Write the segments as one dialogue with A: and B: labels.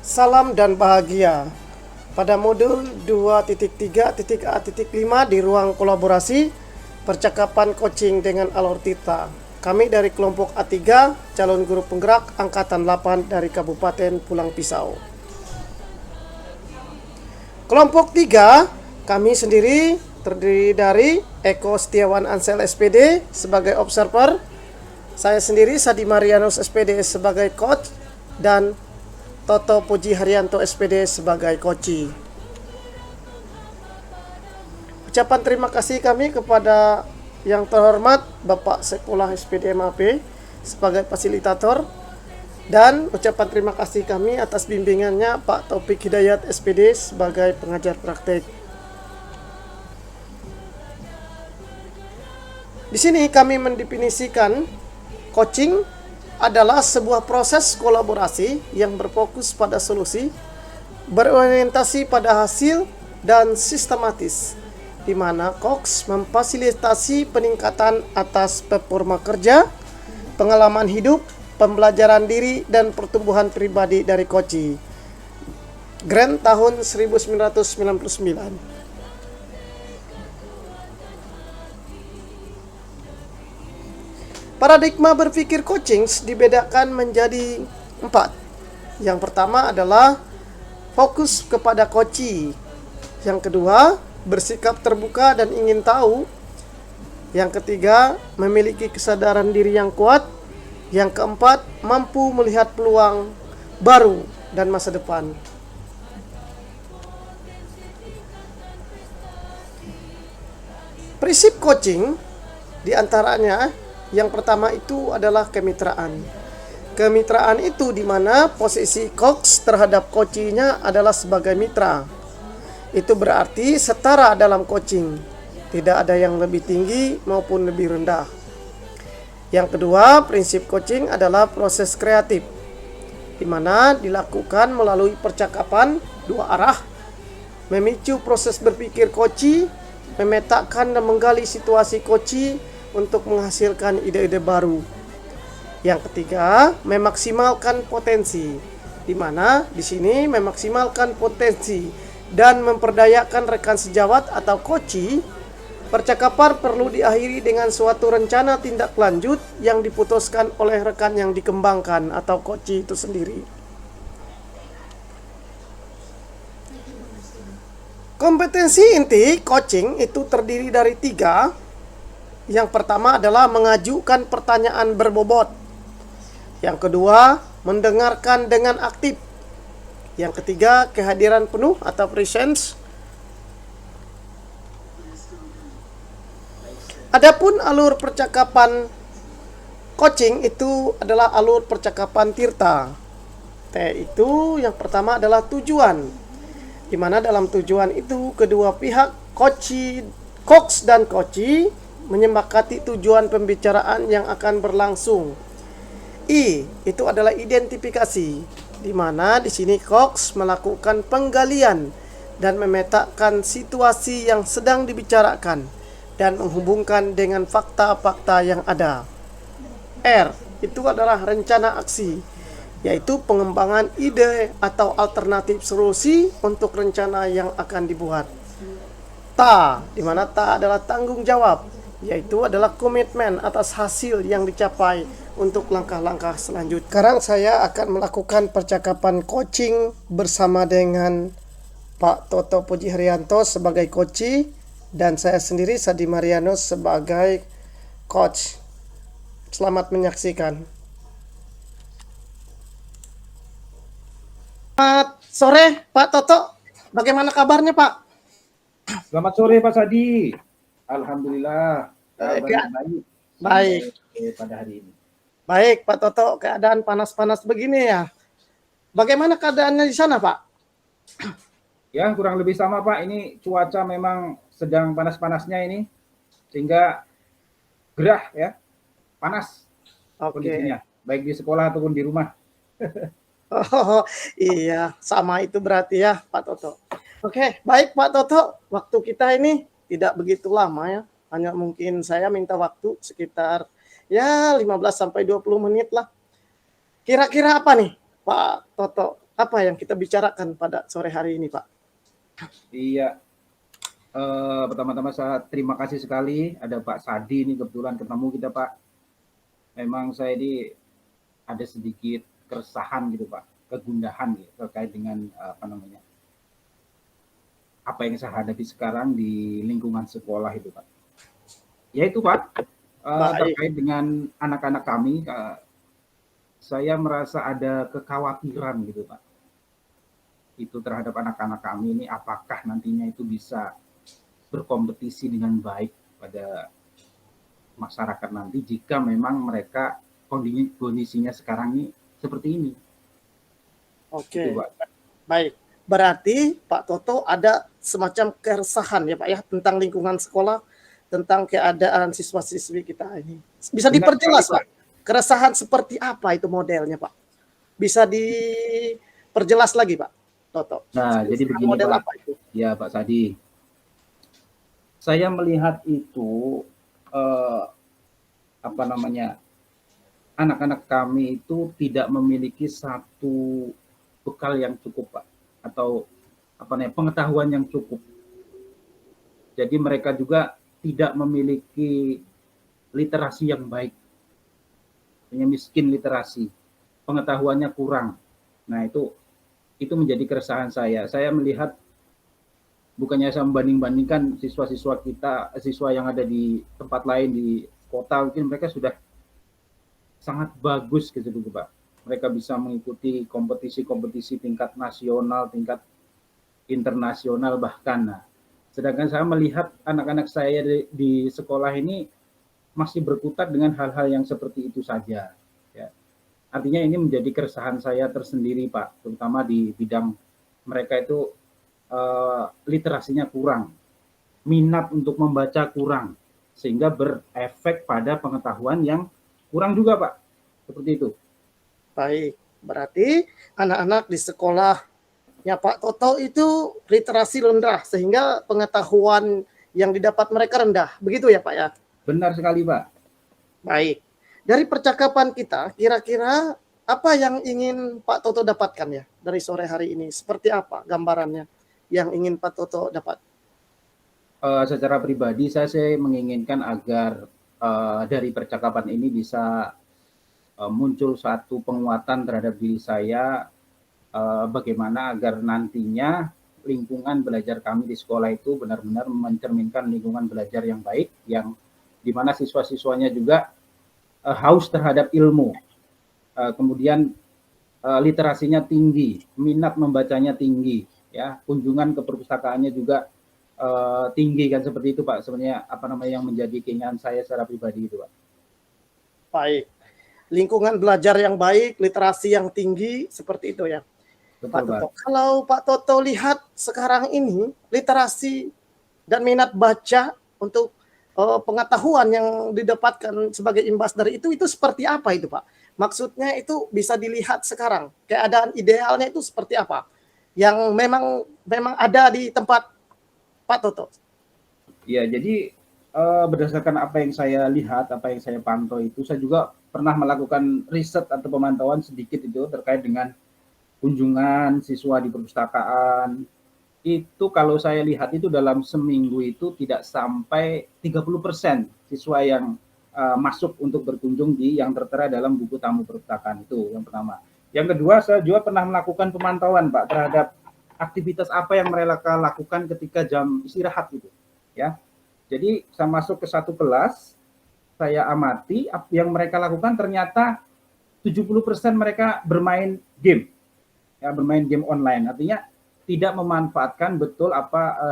A: Salam dan bahagia. Pada modul 2.3.A.5 di ruang kolaborasi, percakapan coaching dengan alur Tita. Kami dari kelompok A3, calon guru penggerak Angkatan 8 dari Kabupaten Pulang Pisau. Kelompok 3, kami sendiri terdiri dari Eko Setiawan Ansel SPD sebagai observer, saya sendiri Sadi Marianus SPD sebagai coach, dan Toto Puji Haryanto SPD sebagai koci. Ucapan terima kasih kami kepada yang terhormat Bapak Sekolah SPD MAP sebagai fasilitator, dan ucapan terima kasih kami atas bimbingannya Pak Taufik Hidayat SPD sebagai pengajar praktek. Di sini kami mendefinisikan coaching adalah sebuah proses kolaborasi yang berfokus pada solusi, berorientasi pada hasil, dan sistematis, di mana coach memfasilitasi peningkatan atas performa kerja, pengalaman hidup, pembelajaran diri, dan pertumbuhan pribadi dari coach. Grant tahun 1999. Paradigma berpikir coaching dibedakan menjadi 4. Yang pertama adalah fokus kepada coach. Yang kedua, bersikap terbuka dan ingin tahu. Yang ketiga, memiliki kesadaran diri yang kuat. Yang keempat, mampu melihat peluang baru dan masa depan. Prinsip coaching diantaranya yang pertama itu adalah kemitraan. Kemitraan itu di mana posisi coach terhadap coaching-nya adalah sebagai mitra. Itu berarti setara dalam coaching. Tidak ada yang lebih tinggi maupun lebih rendah. Yang kedua, prinsip coaching adalah proses kreatif, di mana dilakukan melalui percakapan dua arah, memicu proses berpikir coach, memetakan dan menggali situasi coach untuk menghasilkan ide-ide baru. Yang ketiga, memaksimalkan potensi, di mana di sini memaksimalkan potensi dan memperdayakan rekan sejawat atau coach. Percakapan perlu diakhiri dengan suatu rencana tindak lanjut yang diputuskan oleh rekan yang dikembangkan atau coach itu sendiri. Kompetensi inti coaching itu terdiri dari 3. Yang pertama adalah mengajukan pertanyaan berbobot. Yang kedua, mendengarkan dengan aktif. Yang ketiga, kehadiran penuh atau presence. Adapun alur percakapan coaching itu adalah alur percakapan Tirta. T itu yang pertama adalah tujuan, di mana dalam tujuan itu kedua pihak coach dan coach menyepakati tujuan pembicaraan yang akan berlangsung. I itu adalah identifikasi, di mana di sini coach melakukan penggalian dan memetakan situasi yang sedang dibicarakan dan menghubungkan dengan fakta-fakta yang ada. R itu adalah rencana aksi, yaitu pengembangan ide atau alternatif solusi untuk rencana yang akan dibuat. Ta, di mana ta adalah tanggung jawab, yaitu adalah komitmen atas hasil yang dicapai untuk langkah-langkah selanjutnya. Sekarang saya akan melakukan percakapan coaching bersama dengan Pak Toto Puji Haryanto sebagai coach, dan saya sendiri Sadi Marianus sebagai coach. Selamat menyaksikan. Selamat sore Pak Toto, bagaimana kabarnya Pak?
B: Selamat sore Pak Sadi. Alhamdulillah baik.
A: Baik.
B: Pada hari ini.
A: Baik Pak Toto, keadaan panas-panas begini ya. Bagaimana keadaannya di sana Pak?
B: Ya kurang lebih sama Pak. Ini cuaca memang sedang panas-panasnya ini, sehingga gerah ya, panas kondisinya, baik di sekolah ataupun di rumah.
A: Oh iya, sama itu berarti ya Pak Toto. Oke, baik Pak Toto, waktu kita ini tidak begitu lama ya. Hanya mungkin saya minta waktu sekitar ya 15 sampai 20 menit lah. Kira-kira apa nih Pak Toto apa yang kita bicarakan pada sore hari ini, Pak?
B: Iya, pertama-tama saya terima kasih sekali ada Pak Sadi ini kebetulan ketemu kita Pak. Memang saya ini ada sedikit keresahan gitu Pak, kegundahan gitu, terkait dengan apa yang saya hadapi sekarang di lingkungan sekolah itu Pak. Ya itu Pak,
A: Baik,
B: terkait dengan anak-anak kami, saya merasa ada kekhawatiran gitu Pak. Itu terhadap anak-anak kami ini apakah nantinya itu bisa berkompetisi dengan baik pada masyarakat nanti jika memang mereka kondisinya sekarang ini seperti ini.
A: oke.
B: Itu, Pak.
A: Baik. Berarti Pak Toto ada semacam keresahan ya Pak ya tentang lingkungan sekolah, tentang keadaan siswa-siswi kita ini. Bisa
B: Benar
A: diperjelas
B: sekali,
A: Pak, keresahan seperti apa itu modelnya Pak? Bisa diperjelas lagi Pak Toto.
B: Nah, jadi begini
A: Model
B: Pak.
A: apa itu?
B: Ya Pak Sadi. Saya melihat itu anak-anak kami itu tidak memiliki satu bekal yang cukup Pak, atau pengetahuan yang cukup. Jadi mereka juga tidak memiliki literasi yang baik, hanya miskin literasi, pengetahuannya kurang. Nah itu menjadi keresahan saya. Saya melihat bukannya saya membanding-bandingkan siswa-siswa kita, siswa yang ada di tempat lain di kota, mungkin mereka sudah sangat bagus gitu Pak. Mereka bisa mengikuti kompetisi-kompetisi tingkat nasional, tingkat internasional bahkan. Nah, sedangkan saya melihat anak-anak saya di sekolah ini masih berkutat dengan hal-hal yang seperti itu saja. Ya. Artinya ini menjadi keresahan saya tersendiri Pak, terutama di bidang mereka itu literasinya kurang, minat untuk membaca kurang, sehingga berefek pada pengetahuan yang kurang juga Pak, seperti itu.
A: Baik, berarti anak-anak di sekolahnya Pak Toto itu literasi rendah sehingga pengetahuan yang didapat mereka rendah. Begitu ya Pak ya?
B: Benar sekali Pak.
A: Baik. Dari percakapan kita, kira-kira apa yang ingin Pak Toto dapatkan ya dari sore hari ini? Seperti apa gambarannya yang ingin Pak Toto dapat?
B: Secara pribadi saya menginginkan agar dari percakapan ini bisa muncul satu penguatan terhadap diri saya, bagaimana agar nantinya lingkungan belajar kami di sekolah itu benar-benar mencerminkan lingkungan belajar yang baik, yang dimana siswa-siswanya juga haus terhadap ilmu, kemudian literasinya tinggi, minat membacanya tinggi, ya, kunjungan ke perpustakaannya juga tinggi kan, seperti itu Pak. Sebenarnya yang menjadi keinginan saya secara pribadi itu Pak.
A: Baik. Lingkungan belajar yang baik, literasi yang tinggi, seperti itu ya.
B: Betul,
A: Pak Toto. Kalau Pak Toto lihat sekarang ini, literasi dan minat baca untuk pengetahuan yang didapatkan sebagai imbas dari itu seperti apa itu Pak? Maksudnya itu bisa dilihat sekarang, keadaan idealnya itu seperti apa? Yang memang ada di tempat Pak Toto.
B: Ya, jadi berdasarkan apa yang saya lihat, apa yang saya pantau itu, saya juga pernah melakukan riset atau pemantauan sedikit itu terkait dengan kunjungan siswa di perpustakaan. Itu kalau saya lihat itu dalam seminggu itu tidak sampai 30% siswa yang masuk untuk berkunjung di yang tertera dalam buku tamu perpustakaan, itu yang pertama. Yang kedua, saya juga pernah melakukan pemantauan Pak terhadap aktivitas apa yang mereka lakukan ketika jam istirahat gitu, ya. Jadi saya masuk ke satu kelas, saya amati yang mereka lakukan, ternyata 70% mereka bermain game, ya, bermain game online. Artinya tidak memanfaatkan betul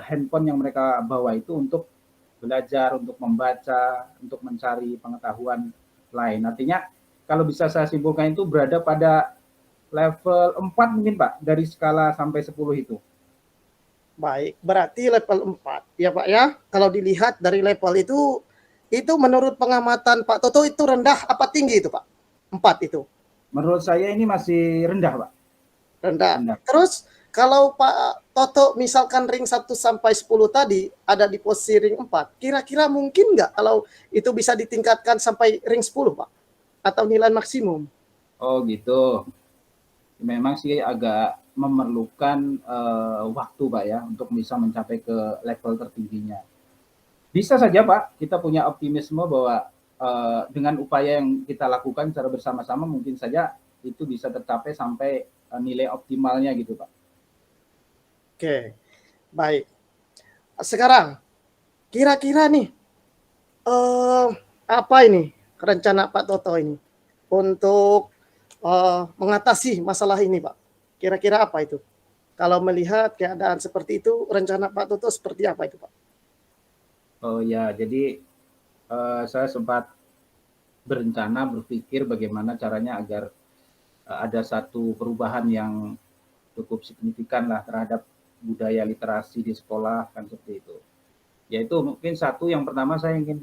B: handphone yang mereka bawa itu untuk belajar, untuk membaca, untuk mencari pengetahuan lain. Artinya kalau bisa saya simpulkan itu berada pada level 4 mungkin Pak, dari skala sampai 10 itu.
A: Baik, berarti level 4 ya Pak ya. Kalau dilihat dari level itu menurut pengamatan Pak Toto itu rendah apa tinggi itu Pak? 4 itu.
B: Menurut saya ini masih rendah Pak.
A: Rendah. Terus kalau Pak Toto misalkan ring 1 sampai 10 tadi ada di posisi ring 4, kira-kira mungkin nggak kalau itu bisa ditingkatkan sampai ring 10 Pak? Atau nilai maksimum?
B: Oh gitu. memang sih agak memerlukan waktu Pak ya untuk bisa mencapai ke level tertingginya. Bisa saja Pak, kita punya optimisme bahwa dengan upaya yang kita lakukan secara bersama-sama mungkin saja itu bisa tercapai sampai nilai optimalnya gitu Pak.
A: Oke, baik. Sekarang, kira-kira nih, apa ini rencana Pak Toto ini untuk mengatasi masalah ini, Pak? Kira-kira apa itu? Kalau melihat keadaan seperti itu, rencana Pak Toto seperti apa itu, Pak?
B: Oh ya, jadi saya sempat berencana berpikir bagaimana caranya agar ada satu perubahan yang cukup signifikan lah terhadap budaya literasi di sekolah kan seperti itu. Yaitu mungkin satu yang pertama saya ingin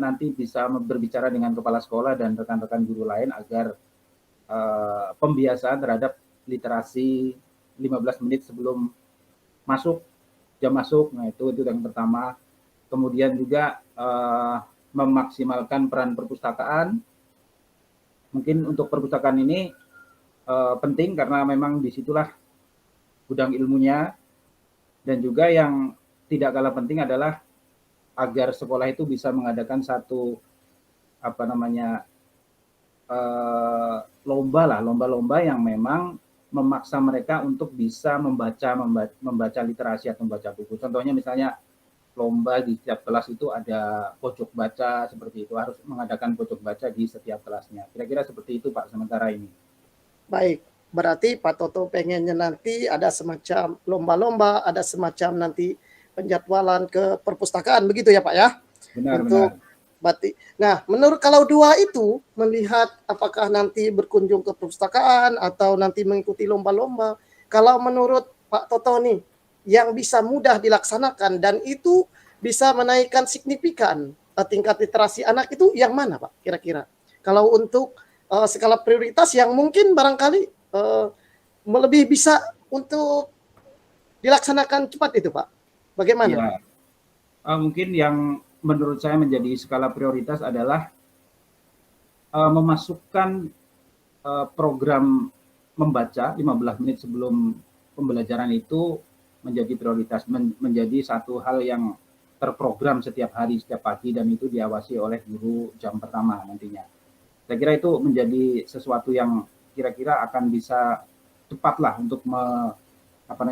B: nanti bisa berbicara dengan kepala sekolah dan rekan-rekan guru lain agar pembiasaan terhadap literasi 15 menit sebelum masuk jam masuk. Nah, itu yang pertama. Kemudian juga memaksimalkan peran perpustakaan. Mungkin untuk perpustakaan ini penting karena memang disitulah gudang ilmunya, dan juga yang tidak kalah penting adalah agar sekolah itu bisa mengadakan satu lomba-lomba yang memang memaksa mereka untuk bisa membaca literasi atau membaca buku. Contohnya misalnya lomba di setiap kelas itu ada pojok baca, seperti itu, harus mengadakan pojok baca di setiap kelasnya. Kira-kira seperti itu Pak sementara ini.
A: Baik, berarti Pak Toto pengennya nanti ada semacam lomba-lomba, ada semacam nanti penjadwalan ke perpustakaan, begitu ya Pak ya? Untuk berarti. Nah, menurut kalau dua itu melihat apakah nanti berkunjung ke perpustakaan atau nanti mengikuti lomba-lomba. Kalau menurut Pak Toto nih, yang bisa mudah dilaksanakan dan itu bisa menaikkan signifikan tingkat literasi anak itu yang mana Pak kira-kira? Kalau untuk skala prioritas yang mungkin barangkali lebih bisa untuk dilaksanakan cepat itu Pak. Bagaimana?
B: Ya, mungkin yang menurut saya menjadi skala prioritas adalah memasukkan program membaca 15 menit sebelum pembelajaran itu menjadi prioritas, menjadi satu hal yang terprogram setiap hari, setiap pagi, dan itu diawasi oleh guru jam pertama nantinya. Saya kira itu menjadi sesuatu yang kira-kira akan bisa cepatlah untuk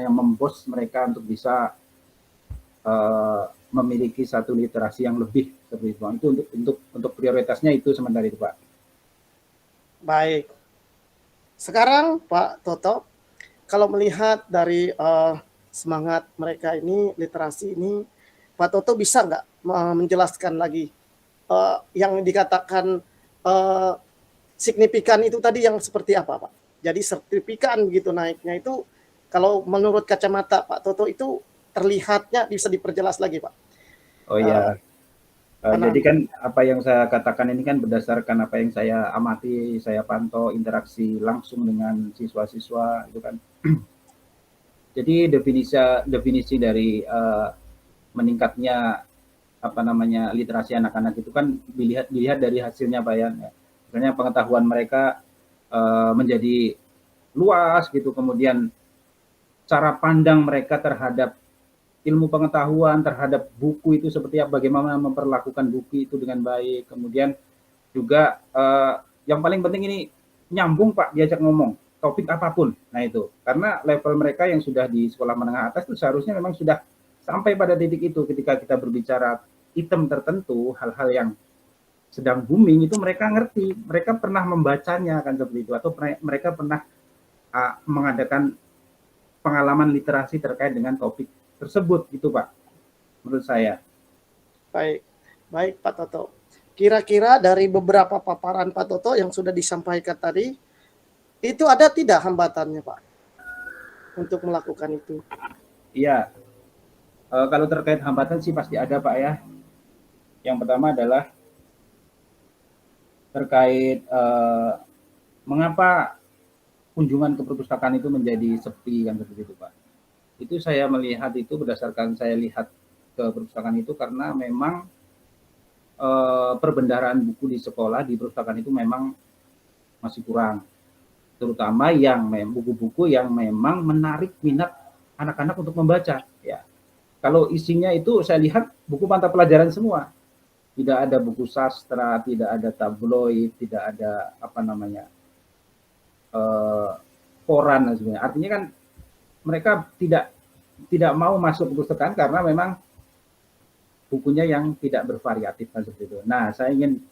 B: membos mereka untuk bisa memiliki satu literasi yang lebih seperti itu. Itu untuk prioritasnya itu sementara itu Pak.
A: Baik. Sekarang Pak Toto, kalau melihat dari semangat mereka ini, literasi ini, Pak Toto bisa nggak menjelaskan lagi yang dikatakan signifikan itu tadi yang seperti apa Pak? Jadi signifikan begitu naiknya itu, kalau menurut kacamata Pak Toto itu terlihatnya bisa diperjelas lagi Pak?
B: Oh ya, jadi kan apa yang saya katakan ini kan berdasarkan apa yang saya amati, saya pantau interaksi langsung dengan siswa-siswa itu kan. Jadi definisi dari meningkatnya literasi anak-anak itu kan dilihat dari hasilnya Pak ya. Misalnya pengetahuan mereka menjadi luas gitu, kemudian cara pandang mereka terhadap ilmu pengetahuan, terhadap buku itu seperti apa, bagaimana memperlakukan buku itu dengan baik. Kemudian juga yang paling penting ini nyambung Pak, diajak ngomong topik apapun. Nah itu karena level mereka yang sudah di sekolah menengah atas itu seharusnya memang sudah sampai pada titik itu, ketika kita berbicara item tertentu, hal-hal yang sedang booming itu mereka ngerti, mereka pernah membacanya kan seperti itu, atau mereka pernah mengadakan pengalaman literasi terkait dengan topik tersebut gitu Pak, menurut saya.
A: Baik Pak Toto. Kira-kira dari beberapa paparan Pak Toto yang sudah disampaikan tadi, itu ada tidak hambatannya Pak untuk melakukan itu?
B: Iya, kalau terkait hambatan sih pasti ada Pak ya. Yang pertama adalah terkait mengapa kunjungan ke perpustakaan itu menjadi sepi kan seperti itu Pak. Itu saya melihat itu berdasarkan saya lihat ke perpustakaan itu karena memang perbendaharaan buku di sekolah, di perpustakaan itu memang masih kurang. terutama yang buku-buku yang memang menarik minat anak-anak untuk membaca. Ya, kalau isinya itu saya lihat buku mata pelajaran semua, tidak ada buku sastra, tidak ada tabloid, tidak ada apa namanya koran dan sebagainya. Artinya kan mereka tidak mau masuk perpustakaan karena memang bukunya yang tidak bervariatif seperti itu. Nah, saya ingin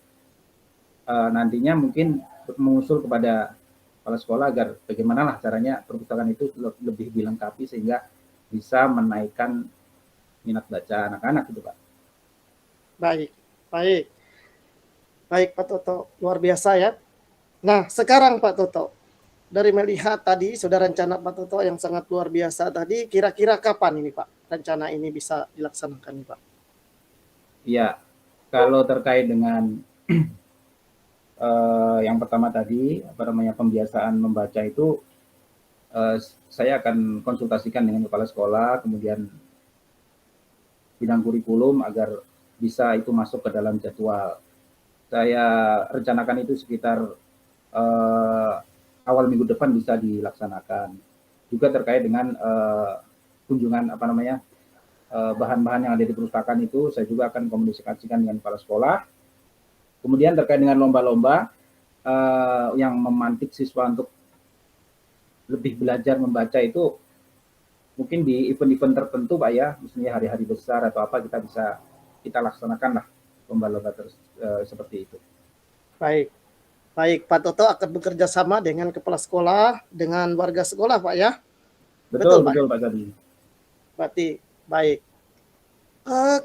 B: nantinya mungkin mengusul kepada kepala sekolah agar bagaimana lah caranya perpustakaan itu lebih dilengkapi sehingga bisa menaikkan minat baca anak-anak gitu Pak.
A: Baik, baik. Baik Pak Toto, luar biasa ya. Nah, sekarang Pak Toto, dari melihat tadi sudah rencana Pak Toto yang sangat luar biasa tadi, kira-kira kapan ini Pak rencana ini bisa dilaksanakan nih Pak?
B: Iya, kalau terkait dengan yang pertama tadi apa namanya pembiasaan membaca itu saya akan konsultasikan dengan kepala sekolah, kemudian bidang kurikulum agar bisa itu masuk ke dalam jadwal. Saya rencanakan itu sekitar awal minggu depan bisa dilaksanakan. Juga terkait dengan kunjungan apa namanya bahan-bahan yang ada di perpustakaan itu, saya juga akan komunikasikan dengan kepala sekolah. Kemudian terkait dengan lomba-lomba yang memantik siswa untuk lebih belajar membaca itu mungkin di event-event tertentu Pak ya, misalnya hari-hari besar atau apa kita laksanakan lah lomba-lomba seperti itu.
A: Baik, baik Pak Toto akan bekerja sama dengan kepala sekolah, dengan warga sekolah Pak ya?
B: Betul Pak Sadi.
A: Berarti baik.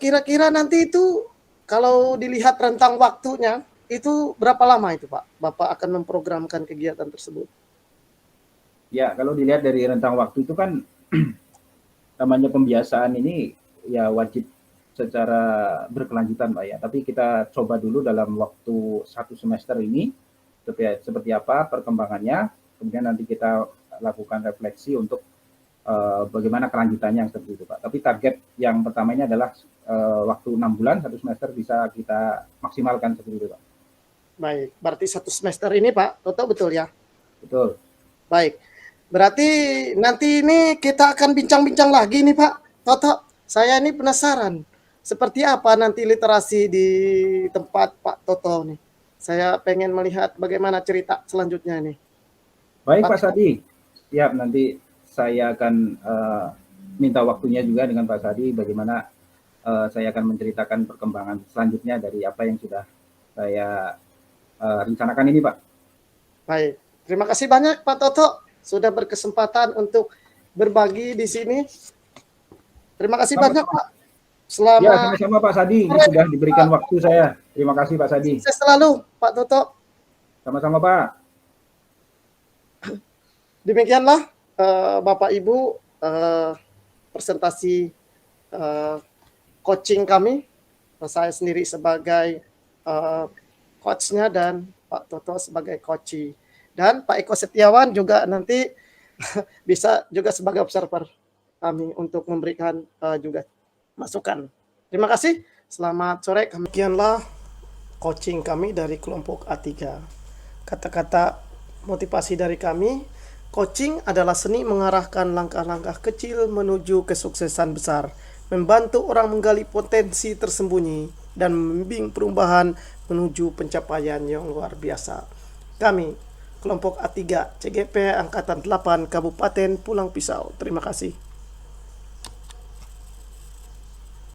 A: Kira-kira nanti itu kalau dilihat rentang waktunya itu berapa lama itu Pak? Bapak akan memprogramkan kegiatan tersebut?
B: Ya, kalau dilihat dari rentang waktu itu kan namanya pembiasaan ini ya wajib secara berkelanjutan Pak ya. Tapi kita coba dulu dalam waktu 1 semester ini seperti apa perkembangannya. Kemudian nanti kita lakukan refleksi untuk bagaimana kelanjutannya seperti itu Pak. Tapi target yang pertamanya adalah waktu 6 bulan 1 semester bisa kita maksimalkan seperti itu Pak.
A: Baik, berarti 1 semester ini Pak Toto betul ya?
B: Betul.
A: Baik, berarti nanti ini kita akan bincang-bincang lagi nih Pak Toto. Saya ini penasaran seperti apa nanti literasi di tempat Pak Toto nih. Saya pengen melihat bagaimana cerita selanjutnya nih.
B: Baik Pak Sadi, siap nanti saya akan minta waktunya juga dengan Pak Sadi bagaimana saya akan menceritakan perkembangan selanjutnya dari apa yang sudah saya rencanakan ini Pak.
A: Baik, terima kasih banyak Pak Toto sudah berkesempatan untuk berbagi di sini. Terima kasih banyak Pak.
B: Ya, sama-sama Pak Sadi, ini sudah diberikan waktu saya. Terima kasih Pak Sadi.
A: Sukses selalu Pak Toto.
B: Sama-sama Pak.
A: Demikianlah Bapak Ibu presentasi coaching kami. Saya sendiri sebagai coachnya dan Pak Toto sebagai coachee. Dan Pak Eko Setiawan juga nanti bisa juga sebagai observer kami untuk memberikan juga masukan. Terima kasih. Selamat sore. Demikianlah coaching kami dari kelompok A3. Kata-kata motivasi dari kami, coaching adalah seni mengarahkan langkah-langkah kecil menuju kesuksesan besar, membantu orang menggali potensi tersembunyi, dan membimbing perubahan menuju pencapaian yang luar biasa. Kami, kelompok A3 CGP Angkatan 8 Kabupaten Pulang Pisau. Terima kasih.